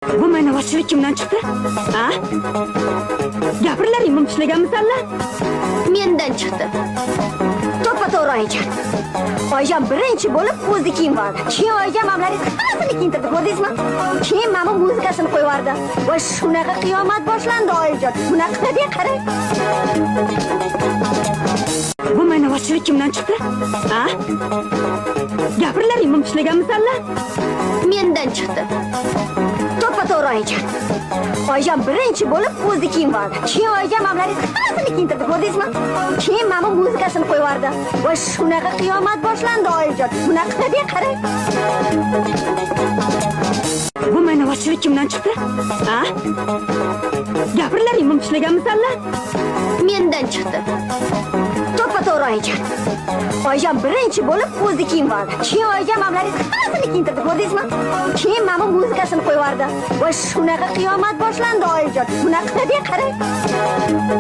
Bu ma'naviyatchilik kimdan chiqdi? Ha? Gapirlaring mumchilagan misollar? Mendan chiqdi. To'ppa-to'g'ri Oyijon. Oyijon birinchi bo'lib o'zi kiyim vardi. Keyin Oyijon mamlaring hammasini kiyintirdi, ko'rdingizmi? Keyin mana muzikasini qo'yib yubordi. Va shunaqa qiyomat boshlandi Oyijon. Bunaqa deb qarang. Bu ma'naviyatchilik kimdan chiqdi? Ha? Gapirlaring mumchilagan misollar? Mendan chiqdi. To'ppa-to'g'ri Oyijon. Oyijon birinchi bo'lib o'zi kiyim vardi. Keyin Oyijon mamlaring hammasini kiyintirdi, ko'rdingizmi? Keyin mana muzikasini qo'yib yubordi. Va shunaqa qiyomat boshlandi Oyijon. Bunaqa deb qarang. Bu ma'naviyatchilik kimdan chiqdi? Ha? Gapirlaring mumchilagan misollar? Mendan chiqdi. To'ppa-to'g'ri Oyijon. Oyijon birinchi bo'lib o'zi kiyim vardi. Keyin Oyijon mamlaring hammasini kiyintirdi, ko'rdingizmi? Keyin mana muzikasini qo'yib yubordi. Va shunaqa qiyomat boshlandi Oyijon. Bunaqa deb qarang.